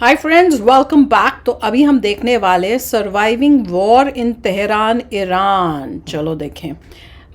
Hi friends, welcome back. तो अभी हम देखने वाले surviving war in Tehran Iran. चलो देखें।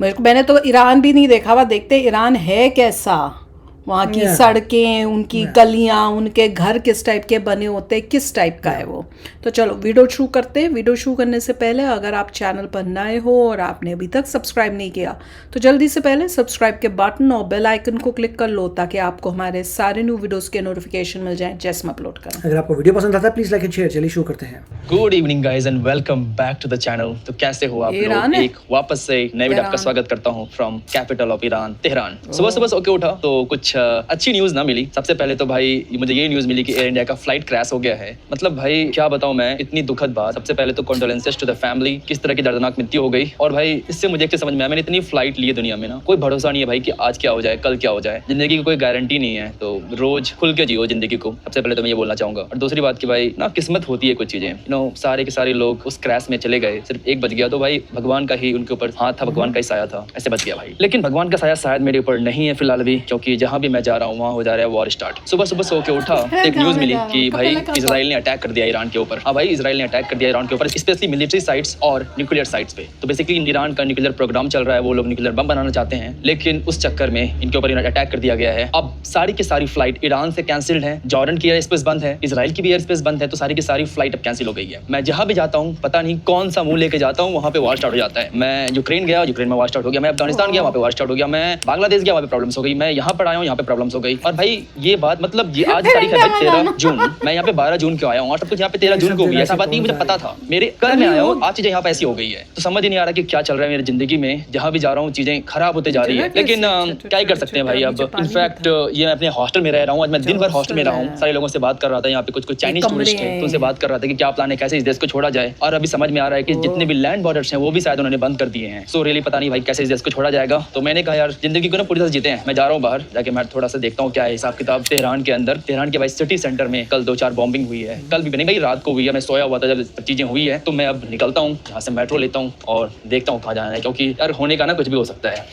मैंने तो ईरान भी नहीं देखा हुआ। देखते ईरान है कैसा, वहाँ की Yeah, सड़कें, उनकी yeah. गलियाँ, उनके घर किस टाइप के बने होते हैं, किस टाइप का है वो। तो चलो वीडियो शुरू करते हैं। वीडियो शुरू करने से पहले अगर आप चैनल पर नए हो और आपने अभी तक सब्सक्राइब नहीं किया तो जल्दी से पहले सब्सक्राइब के बटन और बेल आइकन को क्लिक कर लो ताकि आपको हमारे सारे न्यू वीडियोस के नोटिफिकेशन मिल जाएं जैसे हम अपलोड करें। अगर आपको वीडियो पसंद आता है प्लीज लाइक एंड शेयर। चलिए शुरू करते हैं। Good evening guys and welcome back to the channel. तो कैसे हो आप ईरान लोग? है। एक वापस से नए वीडियो आपका तेहरान। स्वागत करता हूं from capital of Iran, Tehran. सुबह सुबह सो के उठा तो कुछ अच्छी न्यूज़ ना मिली। सबसे पहले तो भाई मुझे ये न्यूज़ मिली कि एयर इंडिया का फ्लाइट क्रैश हो गया है। मतलब भाई क्या बताऊं मैं, इतनी दुखद बात। सबसे पहले तो कंडोलेंसेस टू द फैमिली, किस तरह की दर्दनाक मृत्यु हो गई। और भाई इससे मुझे एक चीज़ समझ में आया, मैंने इतनी फ्लाइट ली है दुनिया में ना, कोई भरोसा नहीं है भाई कि आज क्या हो जाए कल क्या हो जाए। जिंदगी की कोई गारंटी नहीं है, तो रोज खुल के जियो जिंदगी को। सबसे पहले तो मैं ये बोलना चाहूंगा। और दूसरी बात कि भाई ना किस्मत होती है कुछ चीजें, सारे के सारे लोग उस क्रैश में चले गए, सिर्फ एक बच गया। तो भाई भगवान का ही उनके ऊपर हाथ था, भगवान का ही साया था, ऐसे बच गया भाई। लेकिन भगवान का साया शायद मेरे ऊपर नहीं है फिलहाल अभी, क्योंकि जहां भी मैं जा रहा हूँ वहां हो जा रहा है वॉर स्टार्ट। सुबह सुबह सो के उठा, एक न्यूज मिली कि भाई इजराइल ने अटैक कर दिया ईरान के ऊपर। हाँ भाई, इजराइल ने अटैक कर दिया ईरान के ऊपर, स्पेशली मिलिट्री साइट्स और न्यूक्लियर साइट्स पे। तो बेसिकली ईरान का न्यूक्लियर प्रोग्राम चल रहा है, वो लोग न्यूक्लियर बम बनाना चाहते हैं, लेकिन उस चक्कर में इनके ऊपर अटैक कर दिया गया है। अब सारी की सारी फ्लाइट ईरान से कैंसिल्ड है, जॉर्डन की एयर स्पेस बंद है, इजराइल की भी एयर स्पेस बंद है। तो सारी की सारी फ्लाइट अब कैंसिल हो गई है। मैं जहां भी जाता हूँ पता नहीं कौन सा मुंह लेके जाता हूँ, वहां पे वॉर स्टार्ट हो जाता है। मैं यूक्रेन गया, यूक्रेन में वॉर स्टार्ट हो गया। मैं अफगानिस्तान गया, वहां पे वॉर स्टार्ट हो गया। मैं बांग्लादेश गया, वहां पे प्रॉब्लम्स हो गई। मैं यहाँ पर आया हूँ, यहाँ पे प्रॉब्लम्स हो गई। और भाई ये बात मतलब ये आज तारीख है 13 जून, मैं यहाँ पे 12 जून को आया हूँ और सब कुछ यहाँ पे 13 जून को भी। ऐसा बात नहीं मुझे पता था, मेरे कल मैं आया हूँ, आज चीजें यहाँ पे ऐसी हो गई है। तो समझ ही नहीं आ रहा कि क्या चल रहा है मेरी जिंदगी में। जहाँ भी जा रहा हूँ चीजें खराब होते जा रही है, लेकिन क्या ही कर सकते हैं भाई। अब इनफैक्ट ये मैं अपने हॉस्टल में रह रहा हूँ, आज मैं दिन भर हॉस्टल में रहा हूँ। सारे लोगों से बात कर रहा था, यहाँ पे कुछ चाइनीज टूरिस्ट थे, तो उनसे बात कर रहा था कि क्या प्लान है, कैसे इस देश को छोड़ा जाए। और अभी समझ में आ रहा है कि जितने भी लैंड बॉर्डर्स हैं वो भी शायद उन्होंने बंद कर दिए हैं। सो रियली पता नहीं भाई कैसे इस देश को छोड़ा जाएगा। तो मैंने कहा यार जिंदगी को ना पूरी तरह जीते हैं। मैं जा रहा हूँ बाहर जाके, मैं थोड़ा सा देखता हूँ क्या है हिसाब किताब तेहरान के अंदर। तेहरान के भाई सिटी सेंटर में कल 2-4 बॉम्बिंग हुई है। कल भी नहीं भाई, रात को हुई है। मैं सोया हुआ था जब चीजें हुई है। तो मैं अब निकलता हूँ यहाँ से, मेट्रो लेता हूँ और देखता हूँ कहाँ जाना है, क्योंकि यार होने का ना कुछ भी हो सकता है।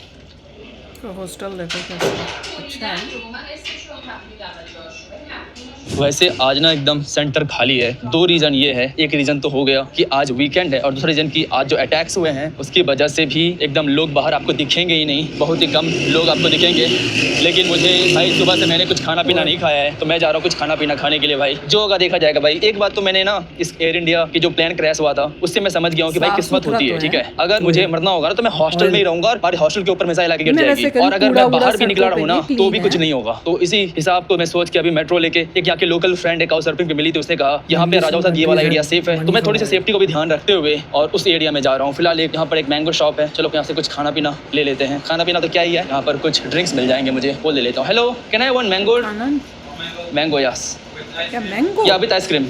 हॉस्टल देखो कैसा अच्छा है। वैसे आज ना एकदम सेंटर खाली है। 2 रीजन ये है, एक रीजन तो हो गया कि आज वीकेंड है, और दूसरा रीजन कि आज जो अटैक्स हुए हैं उसकी वजह से भी एकदम लोग बाहर आपको दिखेंगे ही नहीं, बहुत ही कम लोग आपको दिखेंगे। लेकिन मुझे भाई सुबह से मैंने कुछ खाना पीना नहीं खाया है, तो मैं जा रहा हूँ कुछ खाना पीना खाने के लिए। भाई जो होगा देखा जाएगा। भाई एक बात तो मैंने ना इस एयर इंडिया की जो प्लेन क्रैश हुआ था उससे मैं समझ गया हूँ कि भाई किस्मत होती है, ठीक है। अगर मुझे मरना होगा तो मैं हॉस्टल में ही रहूंगा और हॉस्टल के ऊपर मिसाइल आके गिर जाएगी, और अगर मैं बाहर भी निकला रहा हूँ ना तो भी कुछ नहीं होगा। तो इसी हिसाब को मैं सोच के अभी मेट्रो लेके, एक यहाँ के लोकल फ्रेंड एक सर्फिंग पे मिली थी, उसने कहा यहाँ पे राजाओं साथ ये वाला एरिया सेफ है। तो मैं थोड़ी सी सेफ्टी को भी ध्यान रखते हुए और उस एरिया में जा रहा हूँ। फिलहाल यहाँ पर एक मैंगो शॉप है, चलो यहाँ से कुछ खाना पीना ले लेते हैं। खाना पीना तो क्या ही है, यहाँ पर कुछ ड्रिंक्स मिल जाएंगे मुझे, वो ले लेता हूँ। Hello, can I one mango? Mango yes. क्या मैंगो? या विद आइसक्रीम।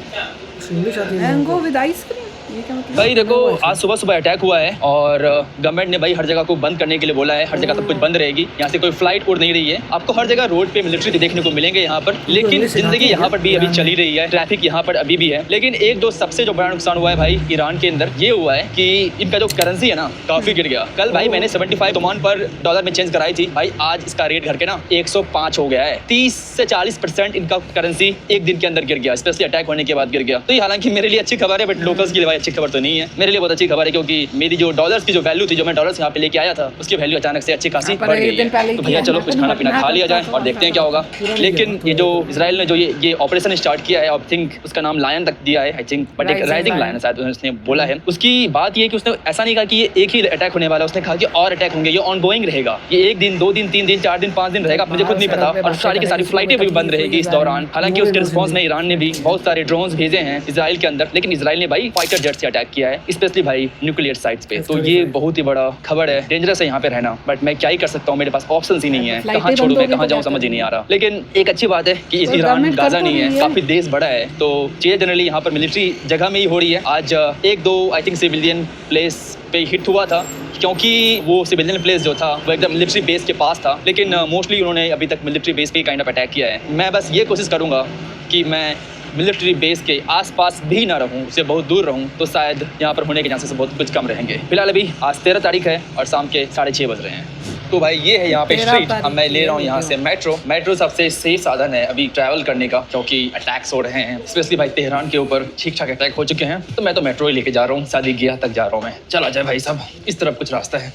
इंग्लिश आती है मैंगो विद आइसक्रीम, ये क्या मतलब? भाई देखो, आज सुबह सुबह अटैक हुआ है और गवर्नमेंट ने भाई हर जगह को बंद करने के लिए बोला है। हर जगह सब कुछ बंद रहेगी, यहाँ से कोई फ्लाइट उड़ नहीं रही है। आपको हर जगह रोड पे मिलिट्री देखने को मिलेंगे यहाँ पर, लेकिन जिंदगी यहाँ पर भी अभी चली रही है, ट्रैफिक यहाँ पर अभी भी है। लेकिन एक दो सबसे जो बड़ा नुकसान हुआ है भाई ईरान के अंदर, ये हुआ है कि इनका जो करेंसी है ना काफी गिर गया। कल भाई मैंने 75 ओमान पर डॉलर में चेंज कराई थी, भाई आज इसका रेट घर के ना 105 हो गया है। 30 से 40% इनका करेंसी एक दिन के अंदर गिर गया, स्पेशली अटैक होने के बाद गिर गया। तो ये हालांकि मेरे लिए अच्छी खबर है, बट लोकल्स के लिए भाई अच्छी खबर तो नहीं है। मेरे लिए बहुत अच्छी खबर है, क्योंकि मेरी जो डॉलर्स की जो वैल्यू थी, जो मैं डॉलर्स यहाँ पे लेके आया था, उसकी वैल्यू अचानक से अच्छी खासी बढ़ गई है। तो भैया चलो कुछ खाना पीना खा लिया जाए और देखते हैं क्या होगा। लेकिन ये जो इजराइल ने जो ये ऑपरेशन स्टार्ट किया है, आई थिंक उसका नाम लायन तक दिया है, आई थिंक, बट एक राइजिंग लायन शायद उसने बोला है। उसकी बात ये है कि उसने ऐसा नहीं कहा कि ये एक ही अटैक होने वाला है, उसने कहा कि और अटैक होंगे, ये ऑन गोइंग रहेगा। ये 1 दिन 2 दिन 3 दिन 4 दिन 5 दिन रहेगा, मुझे खुद नहीं पता। और सारी की सारी फ्लाइटें भी बंद रहेगी इस दौरान। हालांकि उसके रिस्पॉन्स में ईरान ने भी बहुत सारे ड्रोन्स भेजे हैं इजराइल के अंदर, लेकिन इजराइल ने भाई फाइटर जेट से अटैक किया है, स्पेशली भाई न्यूक्लियर साइट्स पे। तो ये बहुत ही बड़ा खबर है, डेंजरस है यहाँ पे रहना, बट मैं क्या ही कर सकता हूँ, मेरे पास ऑप्शंस ही नहीं है। कहाँ छोड़ूं मैं, कहाँ जाऊँ समझ ही नहीं आ रहा। लेकिन एक अच्छी बात है कि इस ईरान गाजा नहीं है, काफी देश बड़ा है, तो चीजें जनरली यहाँ पर मिलिट्री जगह में ही हो रही है। आज 1-2 आई थिंक सिविलियन प्लेस पे हिट हुआ था, क्योंकि वो सिविलियन प्लेस जो था वो एकदम मिलिट्री बेस के पास था, लेकिन मोस्टली उन्होंने अभी तक मिलिट्री बेस पे काइंड ऑफ अटैक किया है। मैं बस ये कोशिश करूँगा कि मैं मिलिट्री बेस के आसपास भी ना रहूं, उससे बहुत दूर रहूं, तो शायद यहाँ पर होने के चांसेस बहुत कुछ कम रहेंगे। फिलहाल अभी आज 13 तारीख है और शाम के 6:30 बज रहे हैं। तो भाई ये है यहाँ पे तेरा स्ट्रीट। तारीख अब मैं ले रहा हूँ यहाँ वीडियो। से मेट्रो। मेट्रो सबसे सेफ साधन है अभी ट्रैवल करने का, क्योंकि अटैक्स हो रहे हैं, स्पेशली भाई तेहरान के ऊपर ठीक ठाक अटैक हो चुके हैं। तो मैं तो मेट्रो ही लेके जा रहा हूँ, सादिकिया तक जा रहा हूँ मैं। चला जाए भाई साहब, इस तरफ कुछ रास्ता है।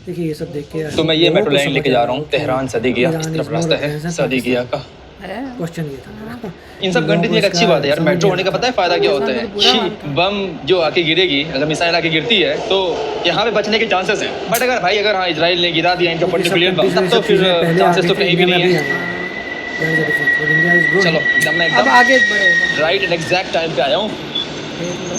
देखिए ये सब देख के तो मैं ये लोगों मेट्रो को लाइन समझ लेके आ जा रहा रहा हूँ, हो कि तेहरान सादिकिया ईरान इस is तरफ more रास्ता है advanced than सादिकिया का। है क्वेश्चन ये था। इन सब लोगों कंट्रीज को में एक अच्छी इसका बात है यार, समझ मेट्रो नहीं होने का आता। पता है फायदा क्या होता है कि बम जो आके गिरेगी, अगर मिसाइल आके गिरती है तो यहाँ पे बचने के चांसेस हैं। बट अगर भाई अगर हाँ इजराइल ने गिरा दिया इनके ऊपर न्यूक्लियर बम, तब तो फिर चांसेस तो कहीं भी नहीं है। चलो एकदम मैं अब एकदम आगे बढ़ेगा। राइट एंड एग्जैक्ट टाइम पे आया हूँ। देख लो,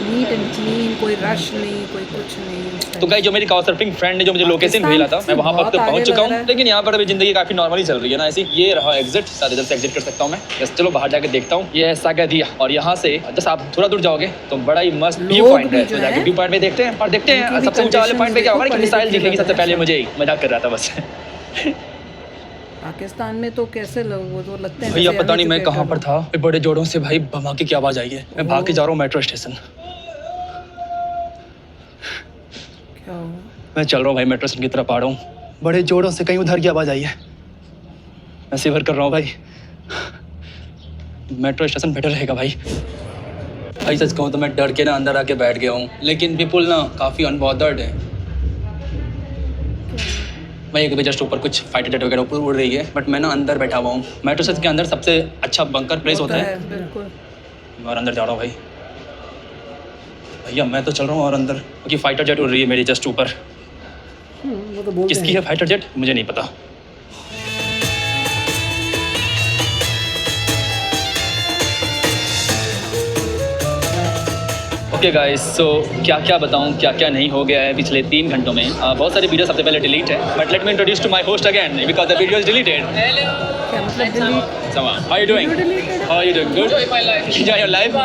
नीट एंड क्लीन, कोई रश नहीं, कोई कुछ नहीं। तो गाइस जो मेरी काउचसर्फिंग फ्रेंड ने जो मुझे लोकेशन भेजा था, मैं वहाँ पर बहुत तो आगे पहुँच चुका लग हूँ। रहा है। लेकिन यहाँ पर अभी जिंदगी काफी नॉर्मली चल रही है ना ऐसी। ये रहा एग्जिट, शायद इधर से एग्जिट कर सकता हूँ मैं। बस चलो बाहर जाके देखता हूँ। ये है सागादिया, और यहाँ से जस्ट आप थोड़ा दूर जाओगे तो बड़ा ही मस्त व्यू लोग पॉइंट भी है। जो तो जाके है, व्यू पॉइंट में देखते हैं और देखते हैं उनकी भी सबसे ऊंचा वाले conditions पॉइंट पे क्या होगा कि देखो, मिसाइल पढ़े दिखेगी लिखे सबसे लोग पहले। हैं। मुझे ही मजाक कर रहा था बस। पाकिस्तान में तो कैसे लोग वो तो लगते हैं भैया जैसे पता नहीं मैं uneducated कहाँ पर हो। था, बड़े जोरों से भाई धमाके की आवाज आई है। मैं भाग के जा रहा हूँ मेट्रो स्टेशन। क्या हुआ? मैं चल रहा हूँ भाई मेट्रो स्टेशन की तरफ आ रहा हूँ। बड़े जोरों से कहीं उधर की आवाज आई है। मैं सिवर कर रहा हूँ भाई। मेट्रो स्टेशन बेटर रहेगा भाई। भाई सच कहूँ तो मैं डर के ना अंदर आके बैठ गया हूँ, लेकिन पीपल ना काफ़ी अनबॉदर्ड है। मैं एक जस्ट ऊपर कुछ फाइटर जेट वगैरह ऊपर उड़ रही है, बट मैं ना अंदर बैठा हुआ हूँ। मेट्रो स्टेशन के अंदर सबसे अच्छा बंकर प्लेस होता है। बिल्कुल। मैं और अंदर जा रहा हूँ भाई। भैया मैं तो चल रहा हूँ और अंदर, क्योंकि फाइटर जेट उड़ रही है मेरी जस्ट ऊपर। वो तो बोलते किसकी हैं। है फाइटर जेट मुझे नहीं पता। ओके गाइस, सो क्या क्या बताऊं, क्या क्या नहीं हो गया है पिछले 3 घंटों में। बहुत सारी वीडियो सबसे पहले डिलीट है, but let me introduce to my host again because the video is deleted. क्या मतलब delete? Sama, how are you doing? Video deleted? How are you doing? Good. Enjoy my life. Enjoy your life.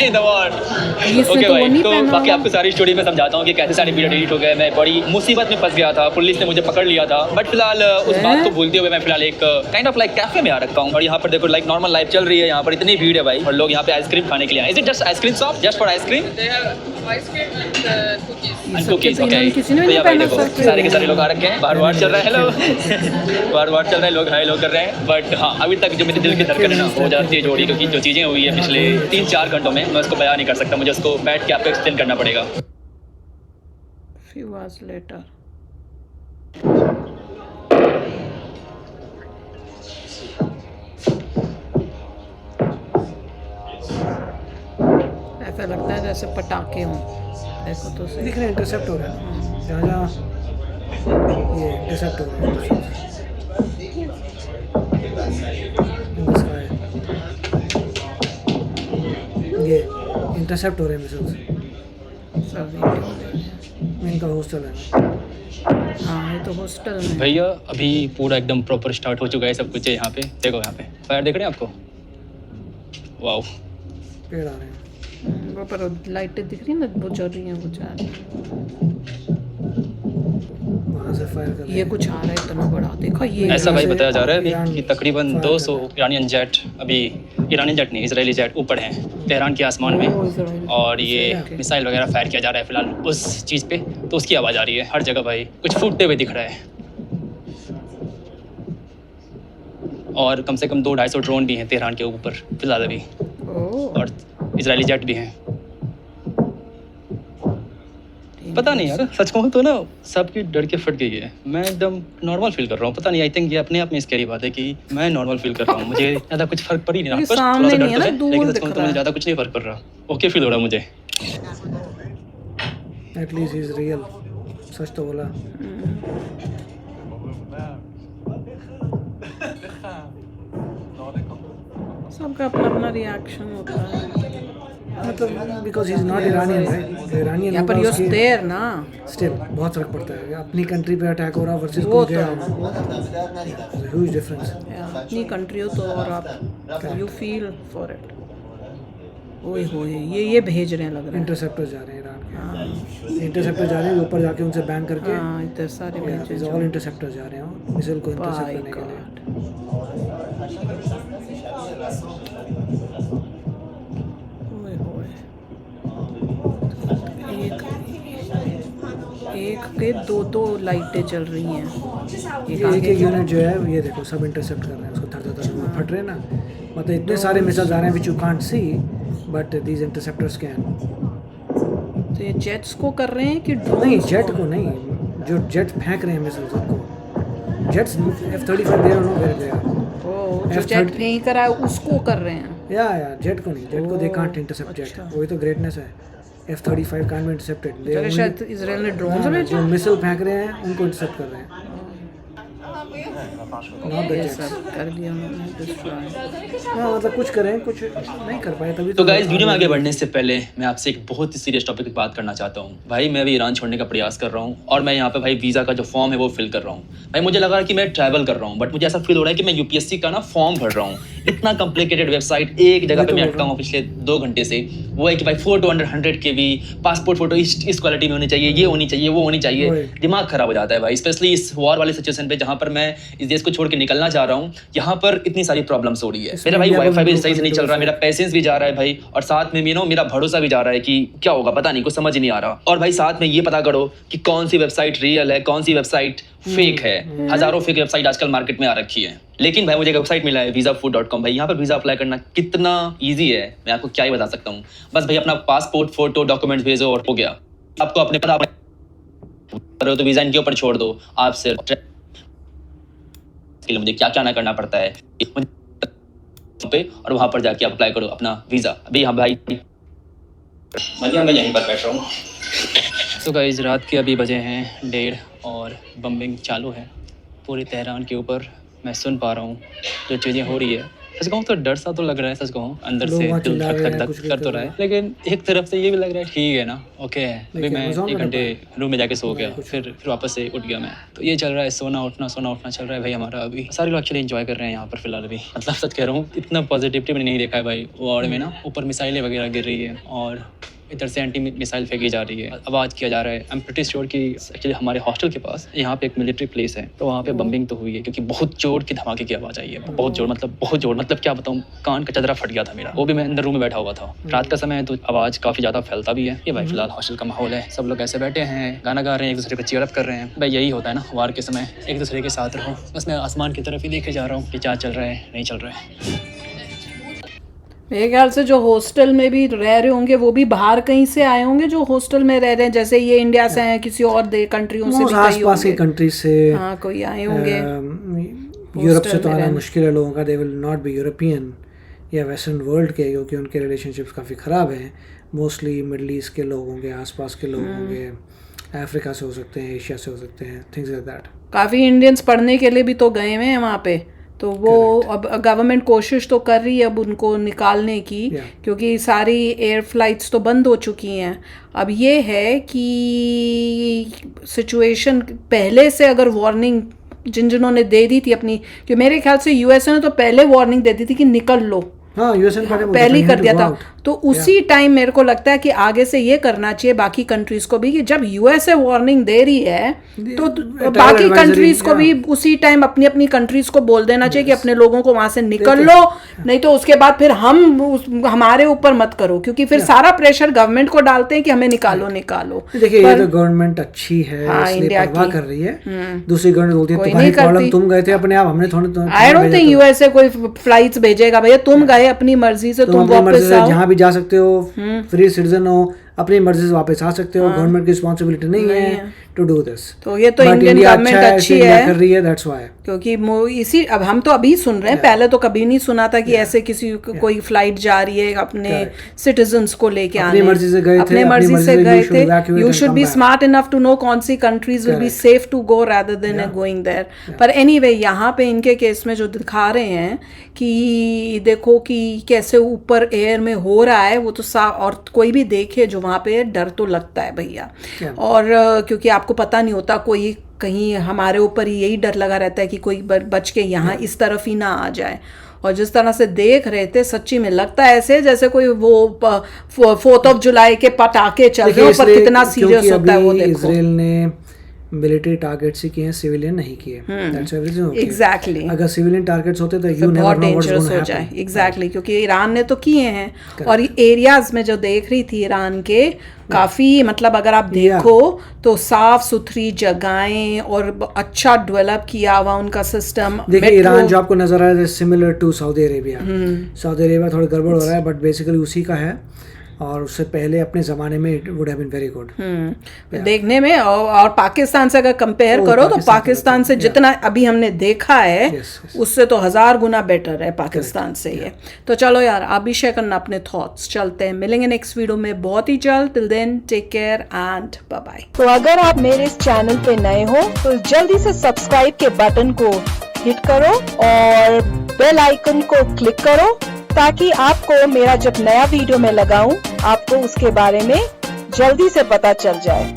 In the war. इसमें Okay तो वो भाई, नहीं तो पहना बाकी हुआ। आपको सारी स्टोरी में समझाता हूँ कि कैसे सारी वीडियो डिलीट हो गए। मैं बड़ी मुसीबत में फंस गया था, पुलिस ने मुझे पकड़ लिया था। बट फिलहाल उस बात को भूलते हुए मैं फिलहाल एक काइंड ऑफ लाइक कैफे में आ रखा हूँ। और यहाँ पर देखो लाइक नॉर्मल लाइफ चल रही है। यहाँ पर इतनी भीड़ है भाई, और लोग यहाँ पे आइसक्रीम खाने के लिए आए। Is it just ice cream shop just for ice cream They have ice cream and cookies. ये एंड सब कुकीज? तो ओके, इन्होंने किसी ने तो नहीं यहाँ भाई पहना देखो सब। सारे के सारे लोग आ रखे हैं। बाहर वार चल रहा है, हेलो बाहर वार चल रहा है, लोग हाय लोग कर रहे हैं। बट हाँ, अभी तक जो मेरे दिल की धड़कन है ना हो जाती है जोड़ी, क्योंकि जो चीज़ें हुई है पिछले 3-4 घंटों में मैं उसको बयान नहीं कर सकता। मुझे उसको बैठ के आपको एक्सप्लेन करना पड़ेगा। Few hours later. ऐसा लगता है जैसे पटाखे हों। देखो तो सही। दिख रहे हैं इंटरसेप्ट हो रहा है जहाँ जहाँ ये इंटरसेप्ट हो रहा है। In the sky. ये इंटरसेप्ट हो रहे हैं मिसाइल्स। सब video हो रही है। इनका हॉस्टल है। हाँ ये तो हॉस्टल में। भैया अभी पूरा एकदम प्रॉपर स्टार्ट हो चुका है सब कुछ है यहाँ पे। देखो यहाँ पे फायर देख रहे हैं आपको? वाओ, पेड़ आ रहे हैं। वो पर लाइटें दिख रही हैं ना, वो जल रही हैं, वो जा रही हैं। वहाँ से फायर कर रहे ये हैं। कुछ आ रहा है इतना बड़ा, देखो ये। ऐसा भाई से बताया जा रहा है ईरान अभी कि तकरीबन फायर 200 कर रहा ईरानियन जेट, अभी ईरानी जेट नहीं इजरायली जेट ऊपर हैं तेहरान के आसमान में। ओ, इजराइल। और ये ओके। मिसाइल वगैरह फायर किया जा रहा है फिलहाल उस चीज़ पे, तो उसकी आवाज़ आ रही है हर जगह भाई। कुछ फूटते हुए दिख रहा है, और कम से कम 200-250 ड्रोन भी हैं तेहरान के ऊपर फिलहाल अभी, ओह, और इजरायली जेट भी हैं। पता नहीं यार, सच कहूँ तो ना सबकी डर के फट गई है। मैं एकदम नॉर्मल फील कर रहा हूँ। पता नहीं, आई थिंक ये अपने आप में स्कैरी बात है कि मैं नॉर्मल फील कर रहा हूँ। मुझे ज़्यादा कुछ फर्क पड़ ही नहीं रहा। क्योंकि बस थोड़ा सामने सा नहीं डर है तो ना, है, दूर लेकिन सच दिख कहूँ तो रहा मुझे है। ज़्यादा कुछ नहीं फर्क पड़ रहा। ओके फील हो रहा मुझे। At least is real. सच तो बोला। सबका अपना अपना रिएक्शन होता है। मतलब because he is not Iranian right. Iranian यहाँ पर यूज देर ना, स्टिल बहुत फर्क पड़ता है। अपनी कंट्री पे अटैक हो रहा वर्सेस वो कोई तो गया। Huge difference. अपनी कंट्री हो तो और आप यू फील फॉर इट। ओए होए, ये भेज रहे हैं लग रहा है। इंटरसेप्टर जा रहे हैं ईरान के। हाँ इंटरसेप्टर जा रहे हैं ऊपर जाके उनसे बैन करके। हाँ, इतने सारे भेजे ऑल इंटरसेप्टर जा रहे हैं मिसाइल को इंटरसेप्ट करने के लिए। ओए होए, एक आपके दो लाइटें चल रही हैं। एक ये आगे एक यूनिट जो है ये देखो सब इंटरसेप्ट कर रहे हैं, उसको थर फट रहे हैं ना, मतलब इतने सारे मिसाइल्स आ रहे हैं which you can't see but these interceptors can. तो ये जेट्स को कर रहे हैं कि नहीं जेट को नहीं, जो जेट फेंक रहे हैं मिसाइल्स उनको, jets F-35 they know where they are. जो जेट फेंक रहा है उसको कर रहे हैं। या जेट को नहीं, जेट को दे कांट इंटरसेप्ट जेट, वही तो ग्रेटनेस है। F-35 कांट बी इंटरसेप्टेड, चलो शायद इजराइल ने ड्रोन से जो मिसाइल फेंक रहे हैं उनको इंटरसेप्ट कर रहे हैं। ये सब कर दिया उन्होंने destroy। हाँ मतलब कुछ करें कुछ नहीं कर पाए तभी तो गाइस वीडियो में आगे बढ़ने से पहले मैं आपसे एक बहुत ही सीरियस टॉपिक पे बात करना चाहता हूँ। भाई मैं अभी ईरान छोड़ने का प्रयास कर रहा हूँ और मैं यहाँ पे भाई वीज़ा का जो फॉर्म है वो फिल कर रहा हूँ। भाई मुझे लगा कि मैं ट्रैवल कर रहा हूँ बट मुझे ऐसा फील हो रहा है कि मैं यूपीएससी का ना फॉर्म भर रहा हूँ। इतना कॉम्प्लिकेटेड वेबसाइट एक जगह पे मैं अटका हूँ पिछले 2 घंटे से। वो है कि भाई photo under 100 KB, passport photo इस क्वालिटी में होनी चाहिए, ये होनी चाहिए, वो होनी चाहिए। दिमाग खराब हो जाता है भाई, स्पेशली इस वॉर वाली सिचुएशन पे जहाँ पर मैं इस देश को छोड़ के निकलना चाह रहा हूँ। यहाँ पर इतनी सारी प्रॉब्लम्स हो रही है। मेरा भाई वाईफाई भी सही से नहीं चल रहा है, मेरा पैसेंस भी जा रहा है भाई, और साथ में मेरा भरोसा भी जा रहा है कि क्या होगा पता नहीं, कुछ समझ ही नहीं आ रहा। और भाई साथ में ये पता करो कि कौन सी वेबसाइट रियल है, कौन सी वेबसाइट फेक है। हजारों फेक वेबसाइट आजकल मार्केट में आ रखी है। लेकिन भाई मुझे एक वेबसाइट मिला है visafood.com। भाई यहाँ पर वीजा अप्लाई करना कितना इजी है मैं आपको क्या ही बता सकता हूँ। बस भाई अपना पासपोर्ट फोटो डॉक्यूमेंट भेजो और हो गया। आपको अपने पता करो तो वीजा इनके ऊपर छोड़ दो। आपसे मुझे क्या क्या ना करना पड़ता है पे, और वहां पर जाके आप अप्लाई करो अपना वीजा। अभी हाँ भाई मैं यहीं पर बैठ रहा हूँ। तो गाइस रात के अभी बजे हैं 1:30 और बम्बिंग चालू है पूरे तेहरान के ऊपर। मैं सुन पा रहा हूँ जो चीज़ें हो रही है। सच कहूँ तो डर सा तो लग रहा है, सच कहूँ अंदर से दिल धक कर तो रहा है, लेकिन एक तरफ से ये भी लग रहा है ठीक है ना, ओके है। अभी मैं 1 घंटे रूम में जाके सो गया, फिर वापस से उठ गया मैं। तो ये चल रहा है, सोना उठना चल रहा है भाई हमारा। अभी सारे लोग एक्चुअली एंजॉय कर रहे हैं यहाँ पर फिलहाल। अभी मतलब सच कह रहा हूँ इतना पॉजिटिविटी मैंने नहीं देखा है भाई। वार्ड में ना ऊपर मिसाइलें वगैरह गिर रही है और इधर से एंटी मिसाइल फेंकी जा रही है, आवाज़ किया जा रहा है। आई एम प्रीटी श्योर कि एक्चुअली हमारे हॉस्टल के पास यहाँ पे एक मिलिट्री प्लेस है, तो वहाँ पे बम्बिंग तो हुई है क्योंकि बहुत जोर की धमाके की आवाज़ आई है। बहुत जोर मतलब क्या बताऊँ, कान का चदरा फट गया था मेरा। वो भी मैं अंदर रूम में बैठा हुआ था, रात का समय है तो आवाज़ काफ़ी ज़्यादा फैलता भी है। ये भाई फिलहाल हॉस्टल का माहौल है, सब लोग ऐसे बैठे हैं, गाना गा रहे हैं, एक दूसरे को चीयर अप कर रहे हैं। भाई यही होता है ना वार के समय, एक दूसरे के साथ रहो। बस मैं आसमान की तरफ ही देखे जा रहा हूँ कि क्या चल रहा है नहीं चल रहा है। मेरे ख्याल से जो हॉस्टल में भी रह रहे होंगे वो भी बाहर कहीं से आए होंगे, जो हॉस्टल में रह रहे हैं, जैसे ये इंडिया से हैं, किसी और कंट्रियों से भी आसपास के कंट्री से हाँ कोई आए होंगे। यूरोप से तो आना मुश्किल है लोगों का, they will not be European या वेस्टर्न वर्ल्ड के, क्योंकि उनके रिलेशनशिप्स काफ़ी ख़राब हैं। मोस्टली मिडल ईस्ट के लोग होंगे, आसपास के लोग होंगे, अफ्रीका से हो सकते हैं, एशिया से हो सकते हैं, थिंग्स लाइक दैट। काफ़ी इंडियंस पढ़ने के लिए भी तो गए हुए हैं वहाँ पे, तो वो अब गवर्नमेंट कोशिश तो कर रही है अब उनको निकालने की, क्योंकि सारी एयर फ्लाइट्स तो बंद हो चुकी हैं। अब ये है कि सिचुएशन पहले से अगर वार्निंग जिन्होंने दे दी थी अपनी, कि मेरे ख्याल से यूएसए ने तो पहले वार्निंग दे दी थी कि निकल लो, हाँ यूएसए पहले ही कर दिया था। तो उसी टाइम मेरे को लगता है कि आगे से ये करना चाहिए बाकी कंट्रीज को भी कि जब यूएसए वार्निंग दे रही है तो बाकी कंट्रीज को भी उसी टाइम अपनी अपनी कंट्रीज को बोल देना चाहिए कि अपने लोगों को वहां से निकल लो, नहीं तो उसके बाद फिर हमारे ऊपर मत करो, क्योंकि फिर सारा प्रेशर गवर्नमेंट को डालते हैं कि हमें निकालो। देखिए ये तो गवर्नमेंट अच्छी है, इसलिए परवाह कर रही है। दूसरी गवर्नमेंट बोलती है तुम्हारी प्रॉब्लम, तुम गए थे अपने आप, हमने थोड़े। आई डोंट थिंक यूएसए कोई फ्लाइट्स भेजेगा भैया, तुम गए अपनी मर्जी से, तुम वापस आओ, जहाँ भी जा सकते हो, फ्री सिटीजन हो, अपनी मर्जी से वापस आ सकते हो। गवर्नमेंट की रिस्पांसिबिलिटी नहीं है टू डू दिस। तो ये तो इंडियन गवर्नमेंट अच्छी है कर रही है, दैट्स व्हाई। क्योंकि इसी अब हम तो अभी सुन रहे हैं, पहले तो कभी नहीं सुना था कि ऐसे किसी कोई फ्लाइट जा रही है अपने सिटीजन्स को लेके आने, अपनी मर्जी से गए थे। You should be smart enough to know कौन सी countries will be safe to go rather than going there. पर एनीवे यहाँ पे इनके केस में जो दिखा रहे हैं कि देखो कि कैसे ऊपर एयर में हो रहा है, वो तो और कोई भी देखे जो वहाँ पे, डर तो लगता है भैया। और क्योंकि आपको पता नहीं होता, कोई कहीं हमारे ऊपर ही यही डर लगा रहता है कि कोई बच के यहाँ इस तरफ ही ना आ जाए। और जिस तरह से देख रहे थे सच्ची में लगता है ऐसे जैसे कोई वो 4th of July के पटाखे चल रहे हैं, पर कितना सीरियस होता है वो देखो। इजराइल ने मिलिट्री टारगेट्स ही किए हैं, सिविलियन नहीं किए। That's everything okay. एग्जैक्टली, अगर सिविलियन टारगेट्स होते तो फिर यू नेवर बहुत नो व्हाट्स डेंजरस गोना हो जाए। हैपन। एग्जैक्टली, क्योंकि ईरान ने तो किए हैं और एरियाज में जो देख रही थी ईरान के काफी, मतलब अगर आप देखो तो साफ सुथरी जगहें और अच्छा डेवलप किया हुआ उनका सिस्टम। देखिए ईरान जो आपको नजर आ रहा है similar to Saudi Arabia. Saudi Arabia थोड़ा गड़बड़ हो रहा है बट बेसिकली उसी का है, और उससे पहले अपने ज़माने में it would have been very good देखने में। और पाकिस्तान से अगर कंपेयर करो तो पाकिस्तान से जितना अभी हमने देखा है उससे तो 1000 गुना बेटर है पाकिस्तान से ये। तो चलो यार, आप भी शेयर करना अपने थॉट्स। चलते हैं, मिलेंगे नेक्स्ट वीडियो में बहुत ही जल्द। Till then take care and bye bye. तो अगर आप मेरे इस चैनल पे नए हो तो जल्दी से सब्सक्राइब के बटन को हिट करो और बेल आइकन को क्लिक करो, ताकि आपको मेरा जब नया वीडियो मैं लगाऊं आपको उसके बारे में जल्दी से पता चल जाए।